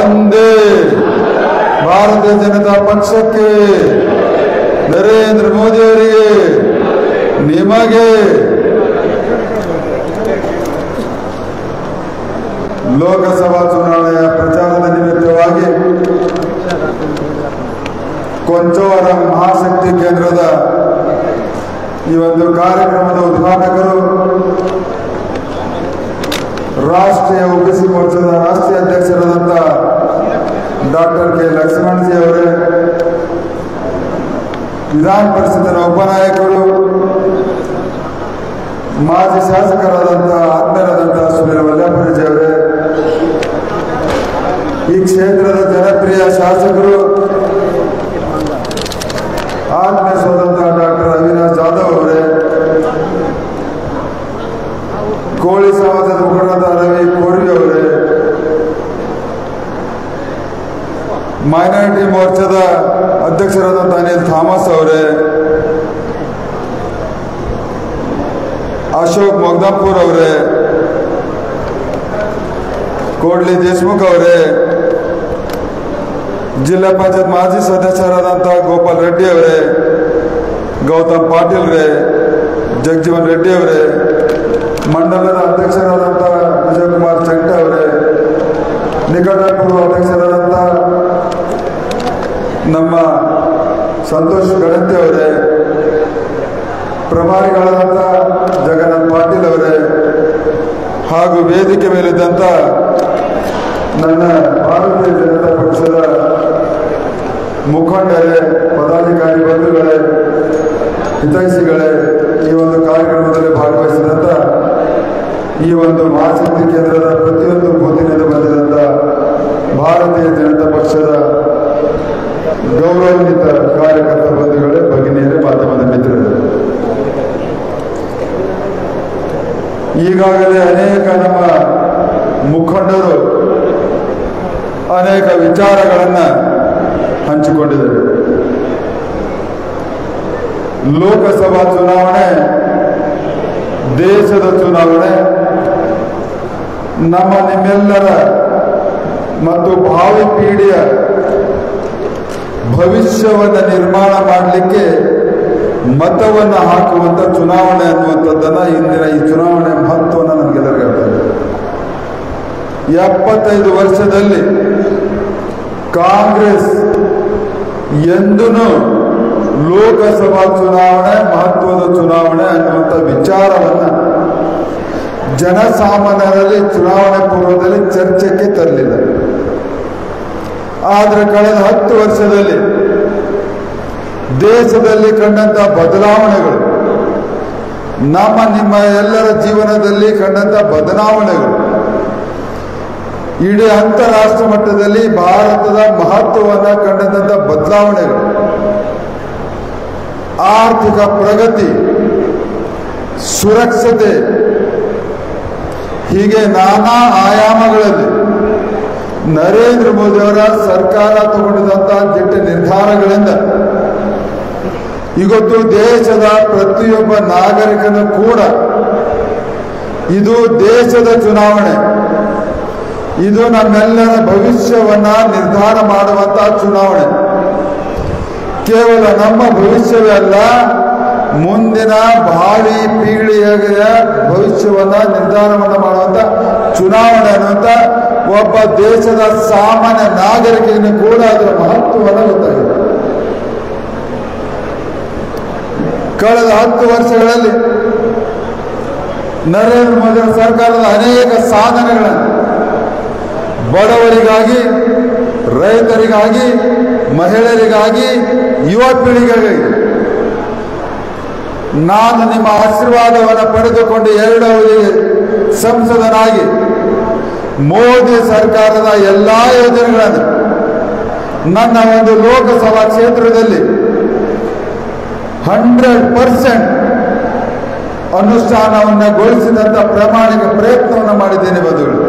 ಒಂದೇ ಭಾರತೀಯ ಜನತಾ ಪಕ್ಷಕ್ಕೆ, ನರೇಂದ್ರ ಮೋದಿ ಅವರಿಗೆ, ನಿಮಗೆ ಲೋಕಸಭಾ ಚುನಾವಣೆಯ ಪ್ರಚಾರದ ನಿಮಿತ್ತವಾಗಿ ಕೊಂಚವರ ಮಹಾಶಕ್ತಿ ಕೇಂದ್ರದ ಈ ಒಂದು ಕಾರ್ಯಕ್ರಮದ ಉದ್ಘಾಟಕರು ರಾಷ್ಟ್ರೀಯ ಒಬಿಸಿ ಮೋರ್ಚಾದ ರಾಷ್ಟ್ರೀಯ ಅಧ್ಯಕ್ಷರಾದಂಥ ಡಾಕ್ಟರ್ ಕೆ ಲಕ್ಷ್ಮಣಜಿ ಅವರೇ, ವಿಧಾನ ಪರಿಷತ್ತಿನ ಉಪನಾಯಕರು, ಮಾಜಿ ಶಾಸಕರಾದಂಥ ಆತ್ಮೀಯರಾದಂಥ ಸುನೀಲ್ ವಲ್ಲಭಜಿ ಅವರೇ, ಈ ಕ್ಷೇತ್ರದ ಜನಪ್ರಿಯ ಶಾಸಕರು ಆತ್ಮೀಯರಾದಂಥ ಡಾಕ್ಟರ್ ಅವಿನಾಶ್ ಜಾಧವ್ ಅವರೇ, ಕೋಳಿ ಸಮಾಜದ ಮುಖಂಡರಾದ ರವಿ ಕೋರ್ವಿ ಅವರೇ, ಮೈನಾರಿಟಿ ಮೋರ್ಚಾದ ಅಧ್ಯಕ್ಷರಾದಂಥ ಅನಿಲ್ ಥಾಮಸ್ ಅವರೇ, ಅಶೋಕ್ ಮೊಗ್ದಾಪುರ್ ಅವರೇ, ಕೋಡ್ಲಿ ದೇಶಮುಖ್ ಅವರೇ, ಜಿಲ್ಲಾ ಪಂಚಾಯತ್ ಮಾಜಿ ಸದಸ್ಯರಾದಂಥ ಗೋಪಾಲ್ ರೆಡ್ಡಿ ಅವರೇ, ಗೌತಮ್ ಪಾಟೀಲ್ ರೇ, ಜಗಜೀವನ್ ರೆಡ್ಡಿ ಅವರೇ, ಮಂಡಲದ ಅಧ್ಯಕ್ಷರಾದಂಥ ವಿಜಯಕುಮಾರ್ ಚಂಟ ಅವರೇ, ನಿಕಟಪೂರ್ವ ಅಧ್ಯಕ್ಷರಾದಂಥ ನಮ್ಮ ಸಂತೋಷ್ ಗಣತಿ ಅವರೇ, ಪ್ರಭಾರಿಗಳಾದಂಥ ಜಗನ್ನಾಥ್ ಪಾಟೀಲ್ ಅವರೇ, ಹಾಗೂ ವೇದಿಕೆ ಮೇಲಿದ್ದಂಥ ನನ್ನ ಭಾರತೀಯ ಜನತಾ ಪಕ್ಷದ ಮುಖಂಡರೇ, ಪದಾಧಿಕಾರಿ ಬಂಧುಗಳೇ, ಹಿತೈಷಿಗಳೇ, ಈ ಒಂದು ಕಾರ್ಯಕ್ರಮದಲ್ಲಿ ಭಾಗವಹಿಸಿದಂಥ ಈ ಒಂದು ಮಹಾಶಕ್ತಿ ಕೇಂದ್ರದ ಪ್ರತಿಯೊಂದು ಬೂತಿನಿಂದ ಬಂದಿದಂಥ ಭಾರತೀಯ ಜನತಾ ಪಕ್ಷದ ಗೌರವಾನ್ವಿತ ಕಾರ್ಯಕರ್ತ ಬಂಧುಗಳೇ, ಭಗಿನಿಯರೇ, ಮಾಧ್ಯಮದ ಮಿತ್ರರೇ, ಈಗಾಗಲೇ ಅನೇಕ ನಮ್ಮ ಮುಖಂಡರು ಅನೇಕ ವಿಚಾರಗಳನ್ನು ಹಂಚಿಕೊಂಡಿದ್ದಾರೆ. ಲೋಕಸಭಾ ಚುನಾವಣೆ ದೇಶದ ಚುನಾವಣೆ, ನಮ್ಮ ನಿಮ್ಮೆಲ್ಲರ ಮತ್ತು ಭಾವಿ ಪೀಳಿಗೆಯ ಭವಿಷ್ಯವನ್ನು ನಿರ್ಮಾಣ ಮಾಡಲಿಕ್ಕೆ ಮತವನ್ನು ಹಾಕುವಂಥ ಚುನಾವಣೆ ಅನ್ನುವಂಥದ್ದನ್ನು ಇಂದಿನ ಈ ಚುನಾವಣೆ ಮಹತ್ವವನ್ನು ನಮಗೆಲ್ಲರಿಗೂ ಹೇಳ್ತಾರೆ. 75 ವರ್ಷದಲ್ಲಿ ಕಾಂಗ್ರೆಸ್ ಎಂದೂ ಲೋಕಸಭಾ ಚುನಾವಣೆ ಮಹತ್ವದ ಚುನಾವಣೆ ಅನ್ನುವಂಥ ವಿಚಾರವನ್ನು ಜನಸಾಮಾನ್ಯರಲ್ಲಿ ಚುನಾವಣೆ ಪೂರ್ವದಲ್ಲಿ ಚರ್ಚೆಗೆ ತರಲಿಲ್ಲ. ಆದರೆ ಕಳೆದ 10 ವರ್ಷದಲ್ಲಿ ದೇಶದಲ್ಲಿ ಕಂಡಂಥ ಬದಲಾವಣೆಗಳು, ನಮ್ಮ ನಿಮ್ಮ ಎಲ್ಲರ ಜೀವನದಲ್ಲಿ ಕಂಡಂಥ ಬದಲಾವಣೆಗಳು, ಇಡೀ ಅಂತಾರಾಷ್ಟ್ರೀಯ ಮಟ್ಟದಲ್ಲಿ ಭಾರತದ ಮಹತ್ವವನ್ನು ಕಂಡಂಥ ಬದಲಾವಣೆಗಳು, ಆರ್ಥಿಕ ಪ್ರಗತಿ, ಸುರಕ್ಷತೆ, ಹೀಗೆ ನಾನಾ ಆಯಾಮಗಳಲ್ಲಿ ನರೇಂದ್ರ ಮೋದಿ ಅವರ ಸರ್ಕಾರ ತಗೊಂಡಿದ್ದಂತಹ ದಿಟ್ಟ ನಿರ್ಧಾರಗಳಿಂದ ಇವತ್ತು ದೇಶದ ಪ್ರತಿಯೊಬ್ಬ ನಾಗರಿಕನು ಕೂಡ ಇದು ದೇಶದ ಚುನಾವಣೆ, ಇದು ನಮ್ಮೆಲ್ಲರ ಭವಿಷ್ಯವನ್ನ ನಿರ್ಧಾರ ಮಾಡುವಂತಹ ಚುನಾವಣೆ. ಕೇವಲ ನಮ್ಮ ಭವಿಷ್ಯವೇ ಅಲ್ಲ, ಮುಂದಿನ ಭಾವಿ ಪೀಳಿಗೆಯ ಭವಿಷ್ಯವನ್ನ ನಿರ್ಧಾರವನ್ನು ಮಾಡುವಂತ ಚುನಾವಣೆ ಅನ್ನುವಂಥ ಒಬ್ಬ ದೇಶದ ಸಾಮಾನ್ಯ ನಾಗರಿಕನಿಗೂ ಕೂಡ ಅದರ ಮಹತ್ವವನ್ನು ಗೊತ್ತಾಗಿದೆ. ಕಳೆದ 10 ವರ್ಷಗಳಲ್ಲಿ ನರೇಂದ್ರ ಮೋದಿ ಸರ್ಕಾರದ ಅನೇಕ ಸಾಧನೆಗಳನ್ನು ಬಡವರಿಗಾಗಿ, ರೈತರಿಗಾಗಿ, ಮಹಿಳೆಯರಿಗಾಗಿ, ಯುವ ಪೀಳಿಗೆಗಾಗಿ ನಾನು ನಿಮ್ಮ ಆಶೀರ್ವಾದವನ್ನು ಪಡೆದುಕೊಂಡು 2 ಅವಧಿಗೆ ಸಂಸದನಾಗಿ ಮೋದಿ ಸರ್ಕಾರದ ಎಲ್ಲ ಯೋಜನೆಗಳನ್ನು ನನ್ನ ಒಂದು ಲೋಕಸಭಾ ಕ್ಷೇತ್ರದಲ್ಲಿ 100% ಅನುಷ್ಠಾನವನ್ನು ಗೊಳಿಸಿದಂಥ ಪ್ರಾಮಾಣಿಕ ಪ್ರಯತ್ನವನ್ನು ಮಾಡಿದ್ದೇನೆ ಬಂಧುಗಳು.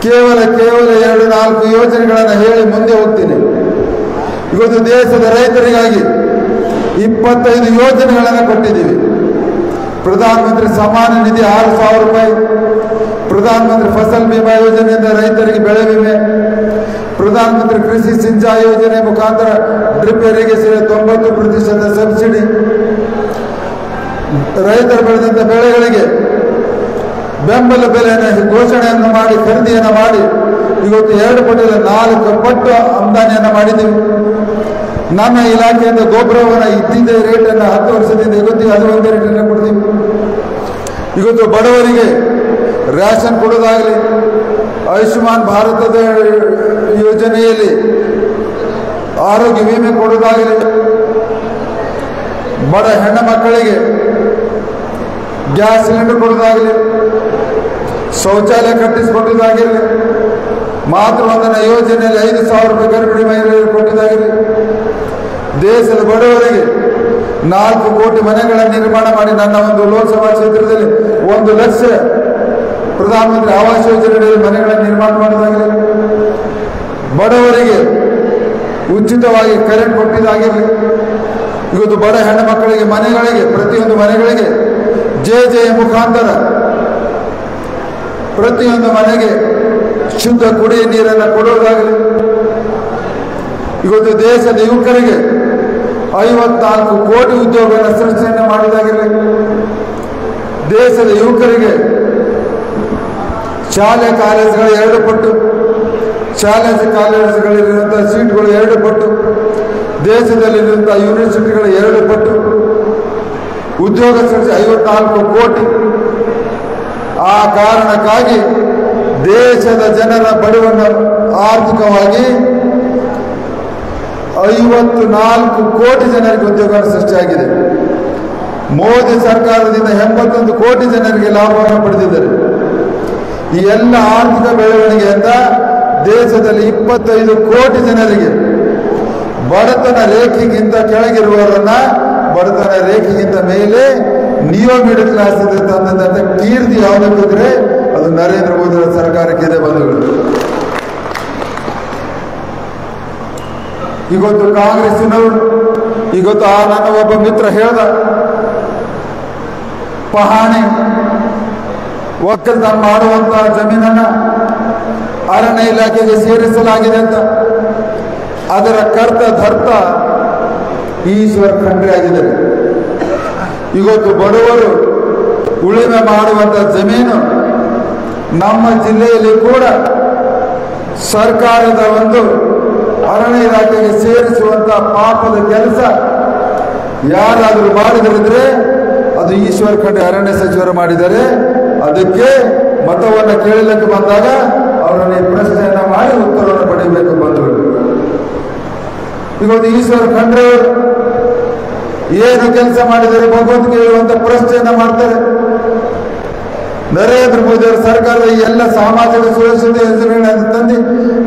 ಕೇವಲ 2-4 ಯೋಜನೆಗಳನ್ನು ಹೇಳಿ ಮುಂದೆ ಹೋಗ್ತೀನಿ. ಇವತ್ತು ದೇಶದ ರೈತರಿಗಾಗಿ 25 ಯೋಜನೆಗಳನ್ನು ಕೊಟ್ಟಿದ್ದೀವಿ. ಪ್ರಧಾನಮಂತ್ರಿ ಸಮ್ಮಾನ ನಿಧಿ 6,000 ರೂಪಾಯಿ, ಪ್ರಧಾನಮಂತ್ರಿ ಫಸಲ್ ಬಿಮಾ ಯೋಜನೆಯಿಂದ ರೈತರಿಗೆ ಬೆಳೆ ವಿಮೆ, ಪ್ರಧಾನಮಂತ್ರಿ ಕೃಷಿ ಸಿಂಚಾಯಿ ಯೋಜನೆ ಮುಖಾಂತರ ಡ್ರಿಪ್ ಇರಿಗೇಷನ್ 90% ಸಬ್ಸಿಡಿ, ರೈತರು ಬೆಳೆದಂಥ ಬೆಳೆಗಳಿಗೆ ಬೆಂಬಲ ಬೆಲೆಯನ್ನು ಘೋಷಣೆಯನ್ನು ಮಾಡಿ ಖರೀದಿಯನ್ನು ಮಾಡಿ ಇವತ್ತು 2 ಪಟ್ಟಿಲ್ಲ 4 ಪಟ್ಟು ಆಮದಾನಿಯನ್ನು ಮಾಡಿದ್ದೀವಿ. ನಮ್ಮ ಇಲಾಖೆಯಿಂದ ಗೊಬ್ಬರವನ್ನು ಇದ್ದಿದ್ದ ರೇಟನ್ನು 10 ವರ್ಷದಿಂದ ಇವತ್ತಿಗೆ ಅದು ಒಂದೇ ರೇಟನ್ನು ಕೊಡ್ತೀವಿ. ಇವತ್ತು ಬಡವರಿಗೆ ರೇಷನ್ ಕೊಡೋದಾಗಲಿ, ಆಯುಷ್ಮಾನ್ ಭಾರತದ ಯೋಜನೆಯಲ್ಲಿ ಆರೋಗ್ಯ ವಿಮೆ ಕೊಡೋದಾಗಲಿ, ಬಡ ಹೆಣ್ಣು ಮಕ್ಕಳಿಗೆ ಗ್ಯಾಸ್ ಸಿಲಿಂಡರ್ ಕೊಡೋದಾಗಲಿ, ಶೌಚಾಲಯ ಕಟ್ಟಿಸಿಕೊಟ್ಟದಾಗಿರಲಿ, ಮಾತೃವಂದನಾ ಯೋಜನೆಯಲ್ಲಿ 5,000 ರೂಪಾಯಿ ಗರ್ಭಿಣಿ ಮಹಿಳೆಯರಿಗೆ ಕೊಟ್ಟಿದ್ದಾಗಿರಲಿ, ದೇಶದ ಬಡವರಿಗೆ 4 ಕೋಟಿ ಮನೆಗಳನ್ನು ನಿರ್ಮಾಣ ಮಾಡಿ ನನ್ನ ಒಂದು ಲೋಕಸಭಾ ಕ್ಷೇತ್ರದಲ್ಲಿ 1 ಲಕ್ಷ ಪ್ರಧಾನಮಂತ್ರಿ ಆವಾಸ್ ಯೋಜನೆಯಲ್ಲಿ ಮನೆಗಳನ್ನು ನಿರ್ಮಾಣ ಮಾಡೋದಾಗಲಿ, ಬಡವರಿಗೆ ಉಚಿತವಾಗಿ ಕರೆಂಟ್ ಕೊಟ್ಟಿದ್ದಾಗಿರಲಿ, ಇವತ್ತು ಬಡ ಹೆಣ್ಣು ಮಕ್ಕಳಿಗೆ ಮನೆಗಳಿಗೆ ಪ್ರತಿಯೊಂದು ಮನೆಗಳಿಗೆ ಜೆ ಮುಖಾಂತರ ಪ್ರತಿಯೊಂದು ಮನೆಗೆ ಶುದ್ಧ ಕುಡಿಯುವ ನೀರನ್ನು ಕೊಡುವುದಾಗಲಿ, ಇವತ್ತು ದೇಶದ ಯುವಕರಿಗೆ 54 ಕೋಟಿ ಉದ್ಯೋಗಗಳ ಸೃಷ್ಟಿಯನ್ನು ಮಾಡುವುದಾಗಿರಲಿ, ದೇಶದ ಯುವಕರಿಗೆ ಶಾಲೆ ಕಾಲೇಜುಗಳು 2 ಪಟ್ಟು, ಶಾಲೆ ಕಾಲೇಜುಗಳಿರುವಂಥ ಸೀಟ್ಗಳು 2 ಪಟ್ಟು, ದೇಶದಲ್ಲಿರುವಂಥ ಯೂನಿವರ್ಸಿಟಿಗಳು 2 ಪಟ್ಟು, ಉದ್ಯೋಗ ಸೃಷ್ಟಿ 54 ಕೋಟಿ. ಆ ಕಾರಣಕ್ಕಾಗಿ ದೇಶದ ಜನರ ಬಡವನ್ನ ಆರ್ಥಿಕವಾಗಿ 54 ಕೋಟಿ ಜನರಿಗೆ ಉದ್ಯೋಗ ಸೃಷ್ಟಿಯಾಗಿದೆ. ಮೋದಿ ಸರ್ಕಾರದಿಂದ 81 ಕೋಟಿ ಜನರಿಗೆ ಲಾಭವನ್ನು ಪಡೆದಿದ್ದಾರೆ. ಈ ಎಲ್ಲ ಆರ್ಥಿಕ ಬೆಳವಣಿಗೆಯಿಂದ ದೇಶದಲ್ಲಿ 25 ಕೋಟಿ ಜನರಿಗೆ ಬಡತನ ರೇಖೆಗಿಂತ ಕೆಳಗಿರುವವರನ್ನ ಬಡತನ ರೇಖೆಗಿಂತ ಮೇಲೆ ನಿಯೋ ಮಿಡಲ್ ಕ್ಲಾಸ್ ಇದೆ ತಂದಂತ ಕೀರ್ತಿ ಯಾವುದಕ್ಕಿದ್ರೆ ಅದು ನರೇಂದ್ರ ಮೋದಿ ಅವರ ಸರ್ಕಾರಕ್ಕಿದೆ ಬಂಧುಗಳು. ಇವತ್ತು ಕಾಂಗ್ರೆಸ್ಸಿನವರು ಇವತ್ತು ನನ್ನ ಒಬ್ಬ ಮಿತ್ರ ಹೇಳ್ದ, ಪಹಾಣಿ ಒಕ್ಕಲ್ತನ ಮಾಡುವಂತ ಜಮೀನನ್ನ ಅರಣ್ಯ ಇಲಾಖೆಗೆ ಸೇರಿಸಲಾಗಿದೆ ಅಂತ. ಅದರ ಕರ್ತ ಧರ್ತ ಈಶ್ವರ್ ಖಂಡ್ರೆ ಆಗಿದ್ದಾರೆ. ಇವತ್ತು ಬಡವರು ಉಳಿಮೆ ಮಾಡುವಂತ ಜಮೀನು ನಮ್ಮ ಜಿಲ್ಲೆಯಲ್ಲಿ ಕೂಡ ಸರ್ಕಾರದ ಒಂದು ಅರಣ್ಯ ಇಲಾಖೆಗೆ ಸೇರಿಸುವಂತ ಪಾಪದ ಕೆಲಸ ಯಾರಾದರೂ ಮಾಡಿದರಿದ್ರೆ ಅದು ಈಶ್ವರ್ ಖಂಡ್ರೆ ಅರಣ್ಯ ಸಚಿವರು ಮಾಡಿದ್ದಾರೆ. ಅದಕ್ಕೆ ಮತವನ್ನು ಕೇಳಲಿಕ್ಕೆ ಬಂದಾಗ ಅವರನ್ನು ಪ್ರಶ್ನೆಯನ್ನ ಮಾಡಿ ಉತ್ತರವನ್ನು ಪಡೆಯಬೇಕು ಬಂದರು. ಇವತ್ತು ಈಶ್ವರ್ ಖಂಡ್ರೆ ಅವರು ಏನು ಕೆಲಸ ಮಾಡಿದರೆ ಭಗವಂತ ಹೇಳುವಂತ ಪ್ರಶ್ನೆಯನ್ನ ಮಾಡ್ತಾರೆ. ನರೇಂದ್ರ ಮೋದಿ ಅವರ ಸರ್ಕಾರದ ಈ ಎಲ್ಲ ಸಾಮಾಜಿಕ ಸುರಕ್ಷತೆ ಯೋಜನೆಗಳನ್ನು ತಂದು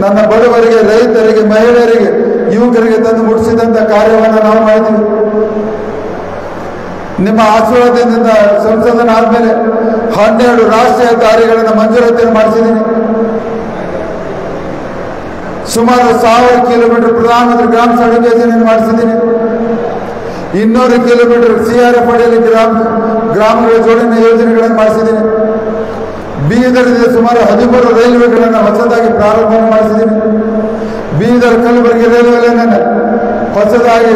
ನನ್ನ ಬಡವರಿಗೆ, ರೈತರಿಗೆ, ಮಹಿಳೆಯರಿಗೆ, ಯುವಕರಿಗೆ ತಂದು ಮುಟ್ಟಿಸಿದಂತ ಕಾರ್ಯವನ್ನು ನಾವು ಮಾಡಿದ್ದೀವಿ. ನಿಮ್ಮ ಆಶೀರ್ವಾದದಿಂದ ಸಂಸದನ ಆದ್ಮೇಲೆ 12 ರಾಷ್ಟ್ರೀಯ ಹೆದ್ದಾರಿಗಳನ್ನು ಮಂಜೂರಾತಿಯನ್ನು ಮಾಡಿಸಿದ್ದೀನಿ. ಸುಮಾರು 1000 ಕಿಲೋಮೀಟರ್ ಪ್ರಧಾನಮಂತ್ರಿ ಗ್ರಾಮ ಸಡಕ್ ಯೋಜನೆಯನ್ನು ಮಾಡಿಸಿದ್ದೀನಿ. 200 ಕಿಲೋಮೀಟರ್ CRF ಅಡಿಯಲ್ಲಿ ಗ್ರಾಮಗಳ ಜೋಡಣೆ ಯೋಜನೆಗಳನ್ನು ಮಾಡಿಸಿದ್ದೀನಿ. ಬೀದರ್ಗೆ ಸುಮಾರು 13 ರೈಲ್ವೆಗಳನ್ನು ಹೊಸದಾಗಿ ಪ್ರಾರಂಭ ಮಾಡಿಸಿದ್ದೀನಿ. ಬೀದರ್ ಕಲಬುರಗಿ ರೈಲ್ವೆ ಲೈನನ್ನು ಹೊಸದಾಗಿ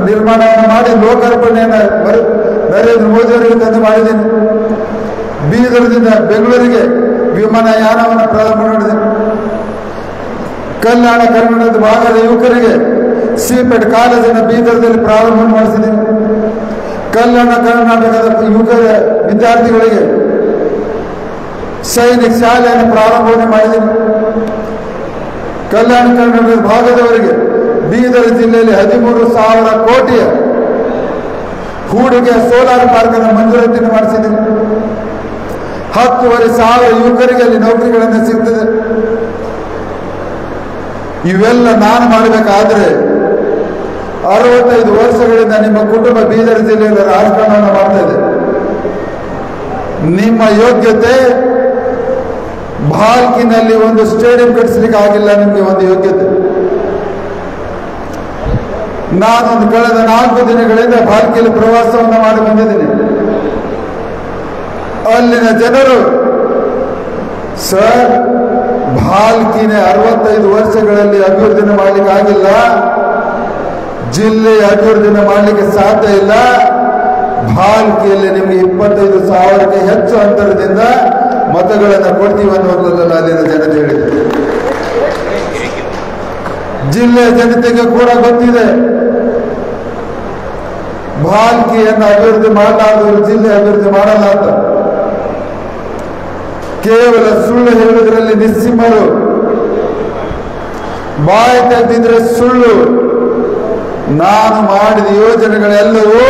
ನಿರ್ಮಾಣವನ್ನು ಮಾಡಿ ಲೋಕಾರ್ಪಣೆಯನ್ನು ನರೇಂದ್ರ ಮೋದಿ ಅವರಿಗೆ ತಂದು ಮಾಡಿದ್ದೀನಿ. ಬೀದರ್ದಿಂದ ಬೆಂಗಳೂರಿಗೆ ವಿಮಾನಯಾನವನ್ನು ಪ್ರಾರಂಭ ಮಾಡಿದ್ದೀನಿ. ಕಲ್ಯಾಣ ಕರ್ನಾಟಕದ ಭಾಗದ ಯುವಕರಿಗೆ ಸಿಪೆಟ್ ಕಾಲೇಜನ್ನು ಬೀದರ್ದಲ್ಲಿ ಪ್ರಾರಂಭ ಮಾಡಿಸಿದ್ದೀನಿ. ಕಲ್ಯಾಣ ಕರ್ನಾಟಕದ ಯುವಕರ ವಿದ್ಯಾರ್ಥಿಗಳಿಗೆ ಸೈನಿಕ ಶಾಲೆಯನ್ನು ಪ್ರಾರಂಭವನ್ನು ಮಾಡಿದ್ದೀನಿ. ಕಲ್ಯಾಣ ಕರ್ನಾಟಕದ ಭಾಗದವರಿಗೆ ಬೀದರ್ ಜಿಲ್ಲೆಯಲ್ಲಿ 13,000 ಕೋಟಿಯ ಹೂಡಿಕೆ ಸೋಲಾರ್ ಪಾರ್ಕ್ ಅನ್ನು ಮಂಜೂರಾತಿಯನ್ನು ಮಾಡಿಸಿದ್ದೀನಿ. 10,500 ಯುವಕರಿಗೆ ಅಲ್ಲಿ ನೌಕರಿಗಳನ್ನು ಸಿಗ್ತದೆ. ಇವೆಲ್ಲ ನಾನು ಮಾಡಬೇಕಾದ್ರೆ 65 ವರ್ಷಗಳಿಂದ ನಿಮ್ಮ ಕುಟುಂಬ ಬೀದರ್ ಜಿಲ್ಲೆಯಲ್ಲಿ ರಾಜಕಾರಣವನ್ನು ಮಾಡ್ತಾ ಇದೆ. ನಿಮ್ಮ ಯೋಗ್ಯತೆ ಭಾಲ್ಕಿನಲ್ಲಿ ಒಂದು ಸ್ಟೇಡಿಯಂ ಕಟ್ಟಿಸ್ಲಿಕ್ಕೆ ಆಗಿಲ್ಲ. ನಿಮಗೆ ಒಂದು ಯೋಗ್ಯತೆ. ನಾನೊಂದು ಕಳೆದ 4 ದಿನಗಳಿಂದ ಭಾಲ್ಕಿಯಲ್ಲಿ ಪ್ರವಾಸವನ್ನು ಮಾಡಿ ಬಂದಿದ್ದೀನಿ. ಅಲ್ಲಿನ ಜನರು ಸರ್ ಭಾಲ್ಕಿನೇ 65 ವರ್ಷಗಳಲ್ಲಿ ಅಭಿವೃದ್ಧಿನ ಮಾಡಲಿಕ್ಕೆ ಆಗಿಲ್ಲ, ಜಿಲ್ಲೆ ಅಭಿವೃದ್ಧಿನ ಮಾಡಲಿಕ್ಕೆ ಸಾಧ್ಯ ಇಲ್ಲ. ಭಾಲ್ಕಿಯಲ್ಲಿ ನಿಮಗೆ 25,000ಕ್ಕೆ ಹೆಚ್ಚು ಅಂತರದಿಂದ ಮತಗಳನ್ನು ಕೊಡ್ತೀವಿ ಅನ್ನುವಂಥದ್ದನ್ನು ಅಲ್ಲಿನ ಜನತೆ ಹೇಳಿದೆ. ಜಿಲ್ಲೆಯ ಜನತೆಗೆ ಕೂಡ ಗೊತ್ತಿದೆ, ಭಾಲ್ಕಿಯನ್ನು ಅಭಿವೃದ್ಧಿ ಮಾಡಲಾರದವರು ಜಿಲ್ಲೆ ಅಭಿವೃದ್ಧಿ ಮಾಡಲ್ಲ ಅಂತ. ಕೇವಲ ಸುಳ್ಳು ಹೇಳುವುದರಲ್ಲಿ ನಿಸ್ಸಿಮರು, ಬಾಯಿ ತೆಗೆದಿದ್ರೆ ಸುಳ್ಳು. ನಾನು ಮಾಡಿದ ಯೋಜನೆಗಳೆಲ್ಲವೂ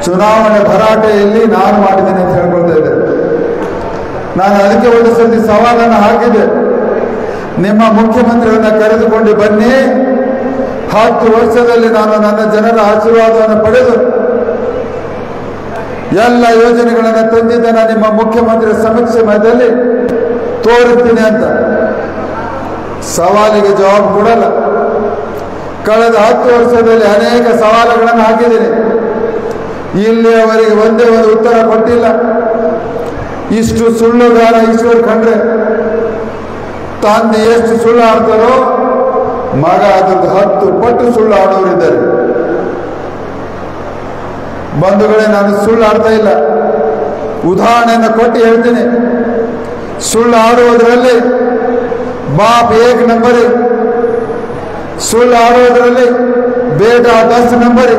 ಚುನಾವಣೆ ಭರಾಟೆಯಲ್ಲಿ ನಾನು ಮಾಡಿದ್ದೇನೆ ಅಂತ ಹೇಳ್ಕೊಳ್ತಾ ಇದ್ದೆ. ನಾನು ಅದಕ್ಕೆ ಒಂದು ಸರ್ತಿ ಸವಾಲನ್ನು ಹಾಕಿದೆ, ನಿಮ್ಮ ಮುಖ್ಯಮಂತ್ರಿಗಳನ್ನ ಕರೆದುಕೊಂಡು ಬನ್ನಿ, 10 ವರ್ಷದಲ್ಲಿ ನಾನು ನನ್ನ ಜನರ ಆಶೀರ್ವಾದವನ್ನು ಪಡೆದು ಎಲ್ಲ ಯೋಜನೆಗಳನ್ನು ತಂದಿದ್ದೇನೆ ನಿಮ್ಮ ಮುಖ್ಯಮಂತ್ರಿ ಸಮಕ್ಷಮದಲ್ಲಿ ತೋರುತ್ತೀನಿ ಅಂತ. ಸವಾಲಿಗೆ ಜವಾಬು ಕೊಡಲ್ಲ. ಕಳೆದ 10 ವರ್ಷದಲ್ಲಿ ಅನೇಕ ಸವಾಲುಗಳನ್ನು ಹಾಕಿದ್ದೀನಿ, ಇಲ್ಲಿಯವರೆಗೆ ಒಂದೇ ಒಂದು ಉತ್ತರ ಕೊಟ್ಟಿಲ್ಲ. ಇಷ್ಟು ಸುಳ್ಳುಗಾರ ಈಶ್ವರ್ ಖಂಡ್ರೆ ತಂದೆ ಎಷ್ಟು ಸುಳ್ಳು ಆಡ್ತಾರೋ ಮಗ ಅದ್ರದ್ದು 10 ಪಟ್ಟು ಸುಳ್ಳು ಆಡೋರಿದ್ದಾರೆ. ಬಂಧುಗಳೇ, ನಾನು ಸುಳ್ಳು ಆಡ್ತಾ ಇಲ್ಲ, ಉದಾಹರಣೆಯನ್ನು ಕೊಟ್ಟು ಹೇಳ್ತೀನಿ. ಸುಳ್ಳು ಆಡುವುದರಲ್ಲಿ ಬಾಪ್ 1 ನಂಬರ್, ಸುಳ್ಳು ಆಡುವುದರಲ್ಲಿ ಬೇಟ 10 ನಂಬರ್.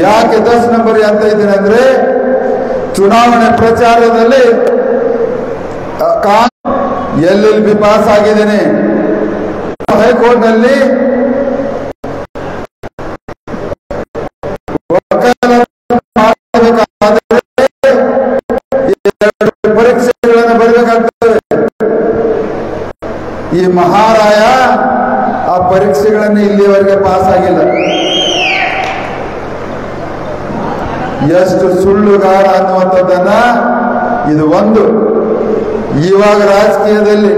ಯಾಕೆ 10 ನಂಬರ್ ಅಂತ ಇದ್ದೀನಿ ಅಂದ್ರೆ, ಚುನಾವಣೆ ಪ್ರಚಾರದಲ್ಲಿ LLB ಪಾಸ್ ಆಗಿದ್ದೇನೆ, ಹೈಕೋರ್ಟ್ನಲ್ಲಿ ಪರೀಕ್ಷೆಗಳನ್ನು ಬರಬೇಕಾಗ್ತದೆ. ಈ ಮಹಾರಾಯ ಆ ಪರೀಕ್ಷೆಗಳನ್ನು ಇಲ್ಲಿಯವರೆಗೆ ಪಾಸ್ ಆಗಿಲ್ಲ. ಎಷ್ಟು ಸುಳ್ಳುಗಾರ ಅನ್ನುವಂಥದ್ದನ್ನ ಇದು ಒಂದು. ಇವಾಗ ರಾಜಕೀಯದಲ್ಲಿ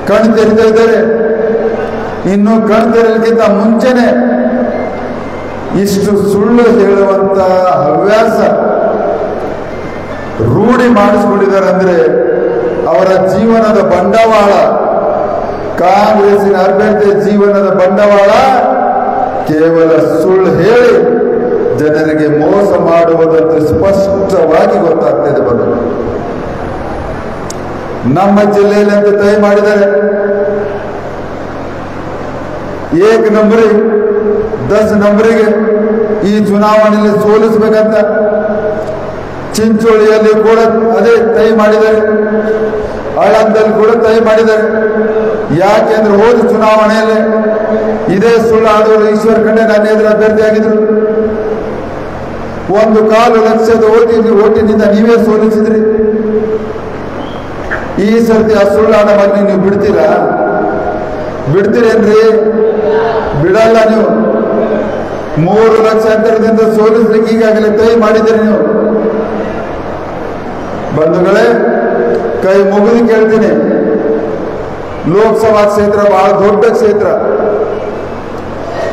ಕಣ್ ತೆರಿತಾ ಇದ್ದಾರೆ, ಇನ್ನು ಕಣ್ ತೆರಲಿಕ್ಕಿಂತ ಮುಂಚೆನೆ ಇಷ್ಟು ಸುಳ್ಳು ಹೇಳುವಂತ ಹವ್ಯಾಸ ರೂಢಿ ಮಾಡಿಸ್ಕೊಂಡಿದ್ದಾರೆ. ಅಂದ್ರೆ ಅವರ ಜೀವನದ ಬಂಡವಾಳ, ಕಾಂಗ್ರೆಸ್ಸಿನ ಅಭ್ಯರ್ಥಿ ಜೀವನದ ಬಂಡವಾಳ ಕೇವಲ ಸುಳ್ಳು ಹೇಳಿ ಜನರಿಗೆ ಮೋಸ ಮಾಡುವುದಂತ ಸ್ಪಷ್ಟವಾಗಿ ಗೊತ್ತಾಗ್ತಿದೆ. ಬಂದು ನಮ್ಮ ಜಿಲ್ಲೆಯಲ್ಲಿ ಅಂತ ತಯ ಮಾಡಿದ್ದಾರೆ, 1 ನಂಬರಿಗೆ 10 ನಂಬರಿಗೆ ಈ ಚುನಾವಣೆಯಲ್ಲಿ ಸೋಲಿಸಬೇಕಂತ. ಚಿಂಚೋಳಿಯಲ್ಲಿ ಕೂಡ ಅದೇ ತಯ ಮಾಡಿದ್ದಾರೆ, ಆಳಂದಲ್ಲಿ ಕೂಡ ತಯ ಮಾಡಿದ್ದಾರೆ. ಯಾಕೆಂದ್ರೆ ಹೋದ ಚುನಾವಣೆಯಲ್ಲಿ ಇದೇ ಸುಳ್ಳು ಆಡೋರು ಈಶ್ವರ್ ಖಂಡ್ರೆ ನನ್ನ ಎದುರು ಅಭ್ಯರ್ಥಿಯಾಗಿದ್ರು. 1.25 ಲಕ್ಷದ ಓಟಿನಿಂದ ನೀವೇ ಸೋಲಿಸಿದ್ರಿ. ಈ ಸರ್ತಿ ಆ ಸುಳ್ಳಾಡ ಬಗ್ಗೆ ನೀವು ಬಿಡ್ತೀರಾ? ಬಿಡ್ತೀರೇನ್ರಿ? ಬಿಡಲ್ಲ ನೀವು. 3 ಲಕ್ಷ ಅಂತರದಿಂದ ಸೋಲಿಸ್ಲಿಕ್ಕೆ ಈಗಾಗಲೇ ತಯ ಮಾಡಿದ್ದೀರಿ ನೀವು. ಬಂಧುಗಳೇ, ಕೈ ಮುಗಿದು ಕೇಳ್ತೀನಿ, ಲೋಕಸಭಾ ಕ್ಷೇತ್ರ ಬಹಳ ದೊಡ್ಡ ಕ್ಷೇತ್ರ.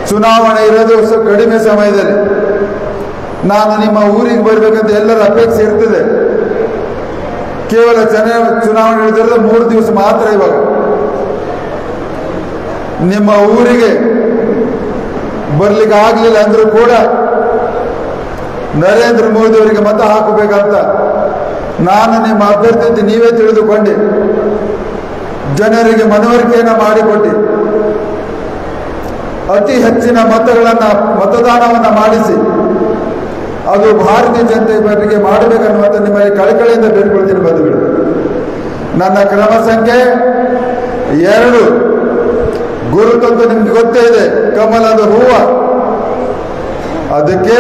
ಚುನಾವಣೆ ಇರೋದು ಕಡಿಮೆ ಸಮಯದಲ್ಲಿ. ನಾನು ನಿಮ್ಮ ಊರಿಗೆ ಬರ್ಬೇಕಂತ ಎಲ್ಲರ ಅಪೇಕ್ಷೆ ಇರ್ತದೆ. ಕೇವಲ ಚುನಾವಣೆ ಹಿಡಿದಿರೋದು 3 ದಿವಸ ಮಾತ್ರ. ಇವಾಗ ನಿಮ್ಮ ಊರಿಗೆ ಬರ್ಲಿಕ್ಕೆ ಆಗ್ಲಿಲ್ಲ ಅಂದ್ರೂ ಕೂಡ ನರೇಂದ್ರ ಮೋದಿ ಅವರಿಗೆ ಮತ ಹಾಕಬೇಕಂತ ನಾನು ನಿಮ್ಮ ಅಭ್ಯರ್ಥಿ ನೀವೇ ತಿಳಿದುಕೊಂಡು ಜನರಿಗೆ ಮನವರಿಕೆಯನ್ನು ಮಾಡಿಕೊಟ್ಟು ಅತಿ ಹೆಚ್ಚಿನ ಮತದಾನವನ್ನು ಮಾಡಿಸಿ ಅದು ಭಾರತೀಯ ಜನತೆ ಬಗ್ಗೆ ಮಾಡಬೇಕನ್ನುವಂತ ನಿಮ್ಮಲ್ಲಿ ಕಳಕಳಿಯಿಂದ ಬೇಡ್ಕೊಳ್ತೀನಿ. ಬಂಧುಗಳು, ನನ್ನ ಕ್ರಮ ಸಂಖ್ಯೆ 2 ಗುರುತಂತೂ ನಿಮ್ಗೆ ಗೊತ್ತೇ ಇದೆ, ಕಮಲದ ಹೂವ. ಅದಕ್ಕೆ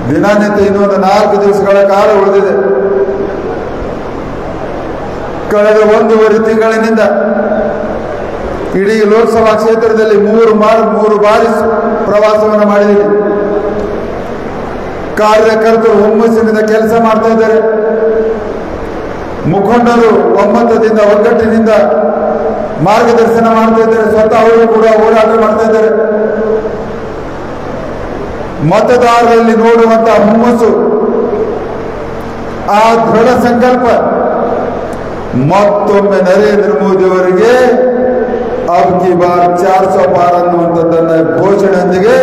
ದಿನನಿತ್ಯ ಇನ್ನೊಂದು 4 ದಿವಸಗಳ ಕಾಲ ಉಳಿದಿದೆ. ಕಳೆದ 1.5 ತಿಂಗಳಿನಿಂದ ಇಡೀ ಲೋಕಸಭಾ ಕ್ಷೇತ್ರದಲ್ಲಿ 3 ಬಾರಿ ಪ್ರವಾಸವನ್ನು ಮಾಡಿದ್ದೀನಿ. ಕಾರ್ಯಕರ್ತರು ಹುಮ್ಮಸ್ಸಿನಿಂದ ಕೆಲಸ ಮಾಡ್ತಾ ಇದ್ದಾರೆ. ಮುಖಂಡರು ಒಮ್ಮತದಿಂದ ಒಗ್ಗಟ್ಟಿನಿಂದ ಮಾರ್ಗದರ್ಶನ ಮಾಡ್ತಾ ಇದ್ದಾರೆ. ಸ್ವತಃ ಅವರು ಕೂಡ ಹೋರಾಟ ಮಾಡ್ತಾ ಇದ್ದಾರೆ. ಮತದಾರರಲ್ಲಿ ನೋಡುವಂತಹ ಹುಮ್ಮಸ್ಸು, ಆ ದೃಢ ಸಂಕಲ್ಪ ಮತ್ತೊಮ್ಮೆ ನರೇಂದ್ರ ಮೋದಿ ಅವರಿಗೆ ಅಬ್ ಕಿ ಬಾರ್ 400 ಪಾರ್ ಅನ್ನುವಂಥದ್ದನ್ನ ಘೋಷಣೆಯೊಂದಿಗೆ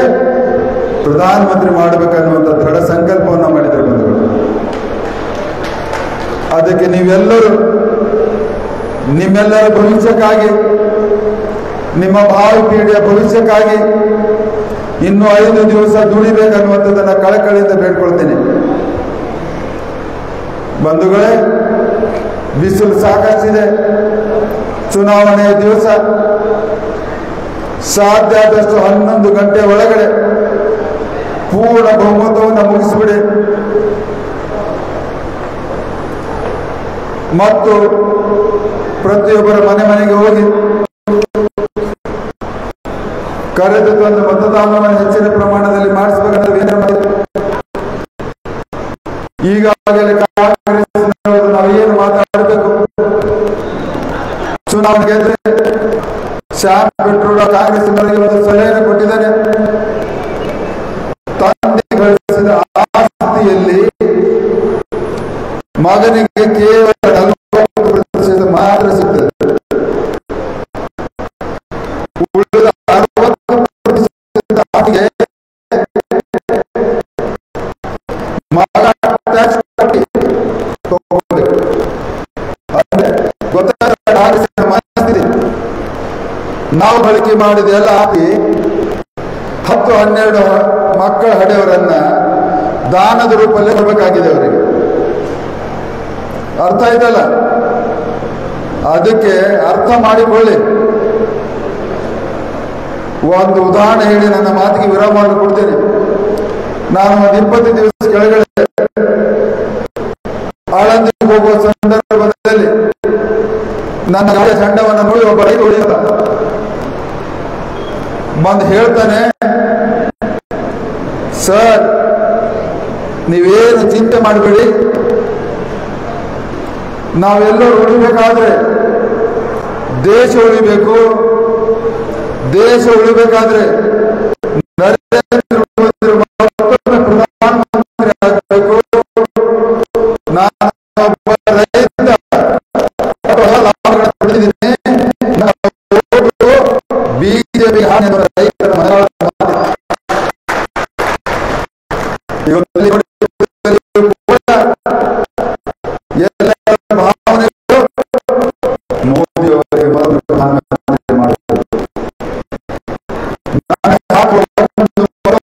ಪ್ರಧಾನಮಂತ್ರಿ ಮಾಡಬೇಕನ್ನುವಂಥ ದೃಢ ಸಂಕಲ್ಪವನ್ನು ಮಾಡಿದರು ಬಂಧುಗಳು. ಅದಕ್ಕೆ ನೀವೆಲ್ಲರೂ ನಿಮ್ಮೆಲ್ಲರ ಭವಿಷ್ಯಕ್ಕಾಗಿ, ನಿಮ್ಮ ಭಾವಿ ಪೀಳಿಗೆಯ ಭವಿಷ್ಯಕ್ಕಾಗಿ ಇನ್ನು 5 ದಿವಸ ದುಡಿಬೇಕನ್ನುವಂಥದ್ದನ್ನ ಕಳಕಳಿಯಿಂದ ಬೇಡ್ಕೊಳ್ತೀನಿ. ಬಂಧುಗಳೇ, ಬಿಸಿಲು ಸಾಕಷ್ಟಿದೆ. ಚುನಾವಣೆಯ ದಿವಸ ಸಾಧ್ಯ ಆದಷ್ಟು 11 ಗಂಟೆ ಒಳಗಡೆ ಪೂರ್ಣ ಬಹುಮತವನ್ನು ಮುಗಿಸಿಬಿಡಿ ಮತ್ತು ಪ್ರತಿಯೊಬ್ಬರ ಮನೆ ಮನೆಗೆ ಹೋಗಿ ಕರೆದು ತಂದು ಮತದಾನವನ್ನು ಹೆಚ್ಚಿನ ಪ್ರಮಾಣದಲ್ಲಿ ಮಾಡಿಸಬೇಕಂತ ಈಗಾಗಲೇ ಕಾಂಗ್ರೆಸ್ ನಾವೇನು ಮಾತಾಡಬೇಕು, ಚುನಾವಣೆ ಗೆದ್ರೆ ಶ್ಯಾಮ್ ಪೆಟ್ರೋಲ್ ಕಾಂಗ್ರೆಸ್ನವರಿಗೆ ಒಂದು ಸಲಹೆಯನ್ನು ಕೊಟ್ಟಿದ್ದಾನೆ. ತಂದೆ ಗಳಿಸಿದ ಆಸ್ತಿಯಲ್ಲಿ ಮಗನಿಗೆ ಕೇವಲ 40% ಮಾತ್ರ ಸಿಗ್ತದೆ. ಉಳಿದ 60% ಆಸ್ತಿಗೆ ಮಗ ಟ್ಯಾಕ್ಸ್ ಕಟ್ಟಿ ತಗೋಬೇಕು. ಗೊತ್ತಾಗ್ತದೆ, ನಾವು ಬಳಕೆ ಮಾಡಿದ ಎಲ್ಲ ಆಸ್ತಿ 10-12 ಮಕ್ಕಳ ಹಡೆಯವರನ್ನ ದಾನದ ರೂಪದಲ್ಲಿ ಕೊಡಬೇಕಾಗಿದೆ ಅವರಿಗೆ. ಅರ್ಥ ಆಯ್ತಲ್ಲ? ಅದಕ್ಕೆ ಅರ್ಥ ಮಾಡಿಕೊಳ್ಳಿ. ಒಂದು ಉದಾಹರಣೆ ಹೇಳಿ ನನ್ನ ಮಾತಿಗೆ ವಿರಾಮ ಕೊಡ್ತೇನೆ. ನಾನು ಒಂದು 20 ದಿವಸ ಕೆಳಗಡೆ ಆಳಂದಿಗೆ ಹೋಗುವ ಸಂದರ್ಭದಲ್ಲಿ ನನ್ನ ಗಾಡಿಯ ಚಂಡವನ್ನು ನೋಡಿ ಒಬ್ಬ ರೈತ ಹೊಡೆಯುತ್ತ ಬಂದು ಹೇಳ್ತಾನೆ, ಸರ್ ನೀವೇನು ಚಿಂತೆ ಮಾಡಬೇಡಿ, ನಾವೆಲ್ಲರೂ ಉಳಿಬೇಕಾದ್ರೆ ದೇಶ ಉಳಿಬೇಕು, ದೇಶ ಉಳಿಬೇಕಾದ್ರೆ ನರೇಂದ್ರ ಮೋದಿ ಮತ್ತೊಮ್ಮೆ ಪ್ರಧಾನಮಂತ್ರಿ ಆಗಬೇಕು. ನಾನೊಬ್ಬ ರೈತ ಲಾಭಗಳನ್ನು ಪಡೆದಿದ್ದೇನೆ. ಬಿಜೆಪಿ ರೈತರ ಇವತ್ತು